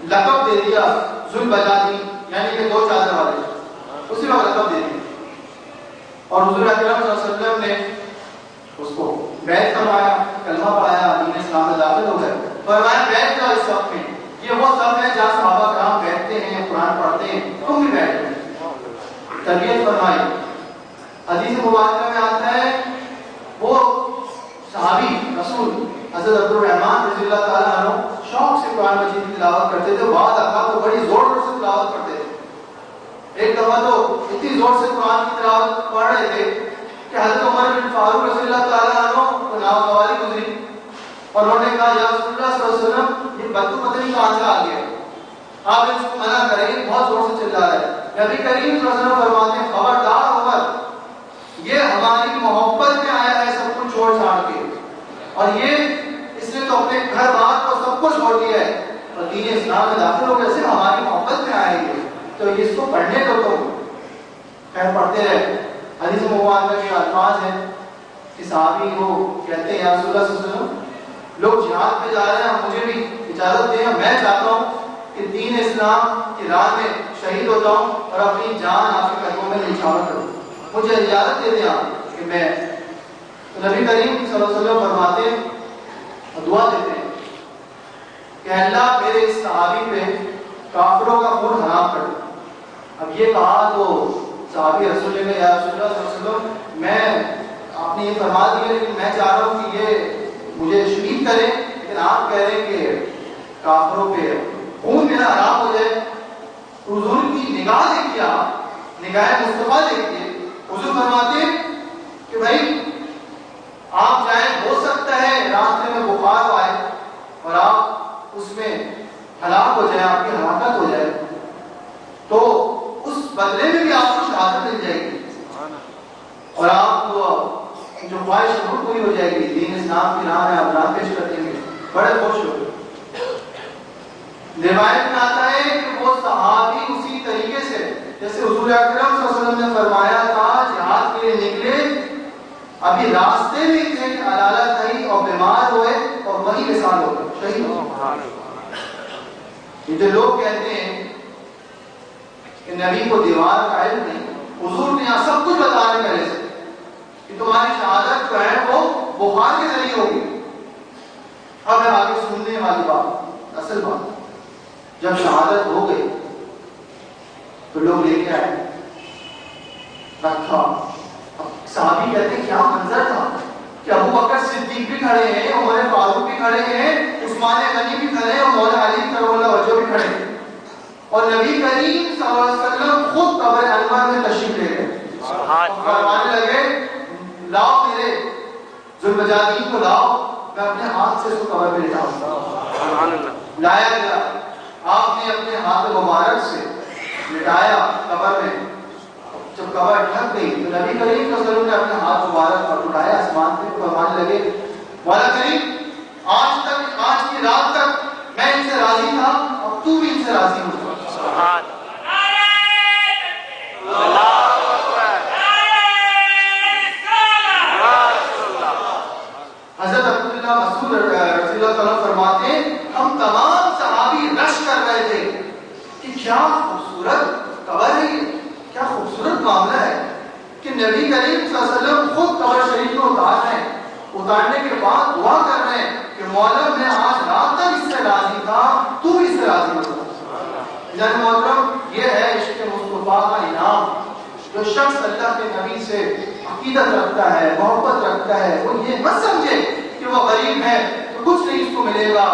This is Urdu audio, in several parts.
لقب دے دیا ذوالبجادین، یعنی کہ دو چادر والے، اسی وقت لقب دے دیا. اور حضور اکرم صلی اللہ علیہ وسلم نے اس کو بیعت کروایا، کلمہ پڑھایا، دین اسلام میں داخل ہو گئے. فرمایا بیٹھ جاؤ اس صف میں، یہ وہ صف ہے جہاں صحابہ کرام بیٹھتے ہیں، قرآن پڑھتے ہیں، تم بھی بیٹھ جاؤ. تربیت فرمائی. حدیث مبارکہ میں آتا ہے وہ صحابی رسول حضرت عبد الرحمن رضی اللہ تعالیٰ عنہ شوق سے قرآن مجید کی تلاوت کرتے تھے. بعض اوقات تو بڑی زور سے تلاوت کرتے تھے. ایک دفعہ تو اتنی زور سے قرآن کی تلاوت پڑھ رہے تھے کہ حضرت عمر بن فاروق رضی اللہ تعالیٰ عنہ کو ناگواری گزری اور انہوں نے کہا یا رسول اللہ صلی اللہ علیہ وسلم یہ بدو پتہ نہیں کہاں سے آ گیا، آپ اس کو منع کریں، بہت زور سے چل رہا ہے. نبی کریم صلی اللہ علیہ وسلم فرماتے ہیں خبردار عمر، یہ ہماری محبت میں آیا ہے سب کچھ چھوڑ چھاڑ کے، اور یہ اس نے تو اپنے گھر بار کو سب کچھ چھوڑ دیا ہے اور دین اسلام میں داخل ہو گیا، صرف ہماری محبت میں آئے گے، تو اس کو پڑھنے دو. تو خیر پڑھتے رہے. حدیث مبارکہ کے الفاظ ہیں کہ صحابی وہ کہتے ہیں یا رسول اللہ صلی اللہ علیہ وسلم لوگ جہاد پہ جا رہے ہیں، مجھے بھی اجازت دیں، میں چاہتا ہوں کہ دین اسلام کی راہ میں شہید ہو جاؤں اور اپنی جان آپ کے قدموں میں نچھاور کروں، مجھے اجازت دے دیں آپ کہ میں. نبی کریم صلی اللہ علیہ وسلم فرماتے ہیں اور دعا دیتے ہیں کہ اللہ میرے اس صحابی پہ کافروں کا خون حرام کر دے. اب یہ کہا تو صحابی رسول نے یا رسول اللہ صلی اللہ علیہ وسلم میں آپ نے یہ فرما دیا لیکن میں چاہ رہا ہوں کہ یہ مجھے شہید کرے، لیکن آپ کہہ رہے ہیں کہ کافروں پہ خون میرا حرام ہو جائے. حضور کی نگاہ دیکھیے، آپ نگاہ مصطفیٰ دیکھیے. حضور فرماتے ہیں کہ بھائی آپ جائیں، ہو سکتا ہے راستے میں بخار آئے اور آپ اس میں ہلاک ہو جائے، آپ کی ہلاکت ہو جائے، تو اس بدلے میں بھی آپ کو شہادت مل جائے گی اور آپ کو جو خواہش ہے وہ پوری ہو جائے گی. دین اسلام کی راہ میں آپ راہ پیش کر دیں گے، بڑے خوش ہو. روایت میں آتا ہے کہ وہ صحابی اسی طریقے سے جیسے حضور اکرم صلی اللہ علیہ وسلم نے فرمایا تھا جہاد کے لیے نکلے، ابھی راستے میں تھے کہ علالت آئی اور بیمار ہوئے اور وہی وصال ہو گئے، شہید ہو گئے. یہ جو لوگ کہتے ہیں کہ نبی کو دیوار کا علم نہیں، حضور نے یہاں سب کچھ بتانے پہلے سے کہ تمہاری شہادت جو ہے وہ بخار کے ذریعے ہوگی. اب ہے آگے سننے والی بات، اصل بات جب شہادت ہو گئی تو لوگ لے کے آئے رکھا. صحابی کہتے ہیں کیا منظر تھا کہ ابو بکر صدیق بھی کھڑے ہیں، عمر فاروق بھی کھڑے ہیں، عثمان غنی بھی کھڑے ہیں اور مولا علی کرم اللہ وجہ بھی کھڑے ہیں، اور نبی کریم صلی اللہ علیہ وسلم خود قبر انور میں تشریف لے گئے اور فرمانے لگے لاؤ میرے ذوالبجادین کو لاؤ، میں اپنے ہاتھ سے اس کو قبر میں لٹاؤں. لایا گیا، آپ نے اپنے ہاتھ مبارک سے لٹایا قبر میں. جب قبر ڈھک گئی تو نبی کریم صلی اللہ علیہ وسلم نے اپنے ہاتھ مبارک پر اٹھایا آسمان پہ، فرمانے لگے مولا کریم آج کی رات تک میں ان سے راضی تھا، اب تو بھی ان سے راضی ہو. حضرت عبداللہ مسعود رضی اللہ تعالیٰ فرماتے ہیں ہم تمام صحابی رش کر رہے تھے کہ کیا خوبصورت قبر ہے، کیا خوبصورت معاملہ ہے کہ نبی کریم صلی اللہ علیہ وسلم خود قبر شریف کو اتار رہے ہیں، اتارنے کے بعد دعا کر رہے ہیں کہ مولا میں آج رات تک اس سے راضی تھا، تو بھی اس سے راضی ہو. جان محترم یہ ہے عشق مصطفیٰ کا انعام. جو شخص اللہ کے نبی سے عقیدت رکھتا ہے، محبت رکھتا ہے، وہ یہ مت سمجھے کہ وہ غریب ہے تو کچھ نہیں اس کو ملے گا.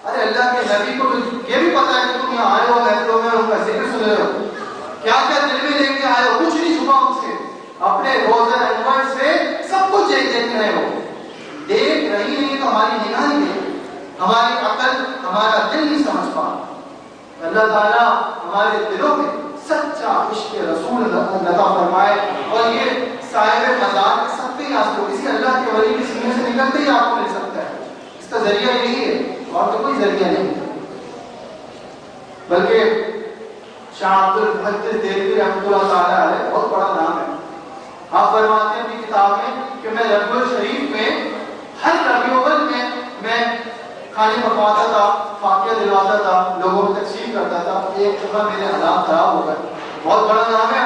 ارے اللہ کے نبی کو تو یہ بھی پتا ہے کہ تم یہاں آئے ہو محفلوں میں ان کا ذکر سن رہے ہو، کیا کیا دل میں لے کے آئے ہو، کچھ نہیں چھپا ان سے، اپنے روزہ انور سے سب کچھ دیکھ رہے ہو. دیکھ رہی نہیں تو ہماری نگاہ نہیں دیکھ، ہماری عقل ہمارا دل نہیں سمجھ پا. اللہ تعالیٰ ہمارے دلوں میں سچا عشق رسول عطا فرمائے اور یہ صاحب مزار کے سب کے راستے کسی اللہ کے ولی کے سینے سے نکلتے ہی آپ کو مل سکتا ہے. اس کا ذریعہ یہی ہے اور تو کوئی ذریعہ نہیں. بلکہ شاہ عبد الفتاح دہلوی رحمۃ اللہ تعالیٰ علیہ بہت بڑا نام ہے. آپ فرماتے ہیں اپنی کتاب میں کہ میں ربیع الشریف میں ہر ربیع الاول میں کھانے پکواتا تھا، فاتحہ دلواتا تھا، لوگوں کو تقسیم کرتا تھا. ایک دفعہ میرے حالات خراب ہو گئے. بہت بڑا نام ہے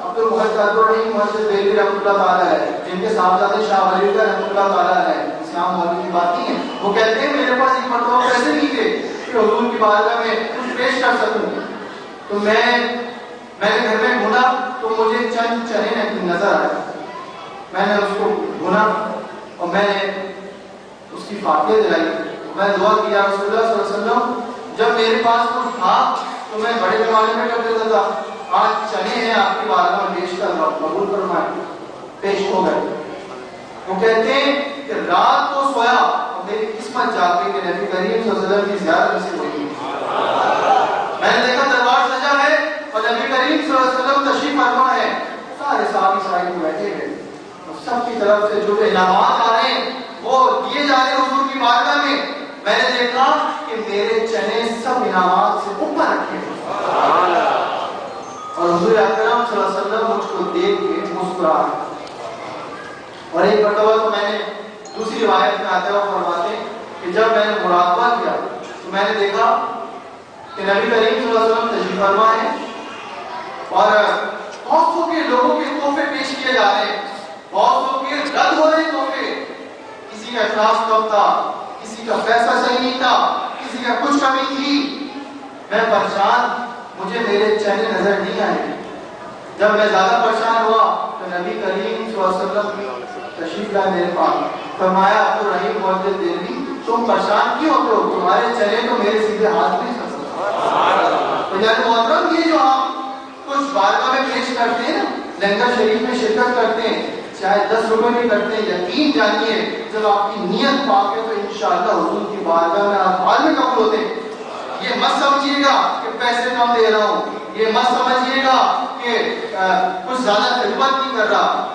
عبدالرحیم محدث دہلوی رحمۃ اللہ تعالیٰ ہے، جن کے صاحبزادے شاہ ولی اللہ رحمۃ اللہ تعالیٰ ہے. اسلام مولوی کی بات نہیں ہے. وہ کہتے ہیں میرے پاس ایک مرتبہ پیسے نہیں تھے کہ حضور کی بارگاہ میں کچھ پیش کر سکوں. تو میں نے گھر میں ڈھونڈا تو مجھے چند چنے نظر آئے. میں نے اس کو ڈھونڈا اور میں نے اس کی فاتحہ دلائی. میں دعا کیا رسول اللہ صلی اللہ علیہ وسلم، جب میرے پاس کچھ تھا تو میں بڑے پیمانے میں کر دیتا تھا. آج چنے ہیں آپ کی بارگاہ میں پیش کر رہا ہوں، قبول فرمائیں. پیش ہو گئے. وہ کہتے ہیں کہ رات کو سویا اور میری قسمت جاگ گئی کہ نبی کریم صلی اللہ علیہ وسلم کی زیارت نصیب ہوئی. میں نے دیکھا دربار سجا ہے اور نبی کریم صلی اللہ علیہ وسلم تشریف فرما ہے. سارے صحابی سارے بیٹھے ہیں اور سب کی طرف سے جو انعامات آ رہے ہیں وہ دیے جا رہے ہیں حضور کی بارگاہ میں. میں نے دیکھا کہ میرے چنے سب انعامات سے اوپر رکھے ہیں اور حضور اکرم صلی اللہ علیہ وسلم مجھ کو دیکھ کے مسکرا. اور ایک مرتبہ تو میں نے دوسری روایت میں آتے ہوئے فرماتے ہیں کہ جب میں نے مراقبہ کیا تو میں نے دیکھا کہ نبی کریم صلی اللہ علیہ وسلم تشریف فرما ہے اور بہت سو کے لوگوں کے تحفے پیش کیے جا رہے ہیں، بہت سو کے رد ہو رہے تحفے. کسی کا اخلاص کم تھا، کسی کا پیسہ صحیح نہیں تھا، کسی کا کچھ کمی تھی. میں پریشان، مجھے میرے چہرے نظر نہیں آئے. جب میں زیادہ پریشان ہوا تو نبی کریم صلی اللہ علیہ وسلم تشریف لائے میرے پاس. فرمایا عبدالرحیم محدث دہلوی تم پریشان کیوں ہوتے ہو؟ تمہارے چہرے تو میرے سیدھے ہاتھ نہیں کر سکتے. تو یعنی محترم یہ جو آپ کچھ بارگاہ میں پیش کرتے ہیں نا، لنگر شریف میں شرکت کرتے ہیں، چاہے 10 روپے بھی کرتے ہیں، یقین جانیے جب آپ کی نیت پاک ہے تو انشاءاللہ حضور کی بارگاہ میں آپ حال میں قبول ہوتے ہیں. یہ مت سمجھیے گا کہ پیسے کم دے رہا ہوں، یہ مت سمجھیے گا کہ کچھ زیادہ خدمت نہیں کر رہا.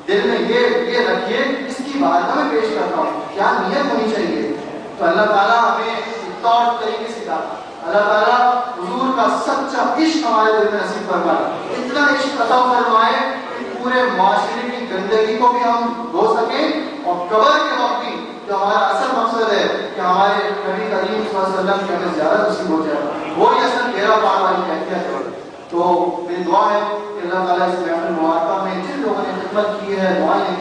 دل میں یہ رکھیے اس کی بارگاہ میں پیش کرتا ہوں، کیا نیت ہونی چاہیے. تو اللہ تعالیٰ ہمیں طور طریقے سکھا. اللہ تعالیٰ حضور کا سچا عشق ہمارے دل میں نصیب فرمائے. اتنا عشق عطا فرمائے کہ پورے معاشرے کی گندگی کو بھی ہم دھو سکیں اور قبر کے وقت بھی جو ہمارا اصل مقصد ہے کہ ہمارے نبی کریم صلی اللہ علیہ وسلم کی ہمیں زیارت نصیب ہو جائے، وہی اصل میرا پار والی کیفیت ہے. تو میری دعا ہے کہ اللہ تعالیٰ اس محفل مبارکہ میں جن لوگوں نے خدمت کی ہے دعائیں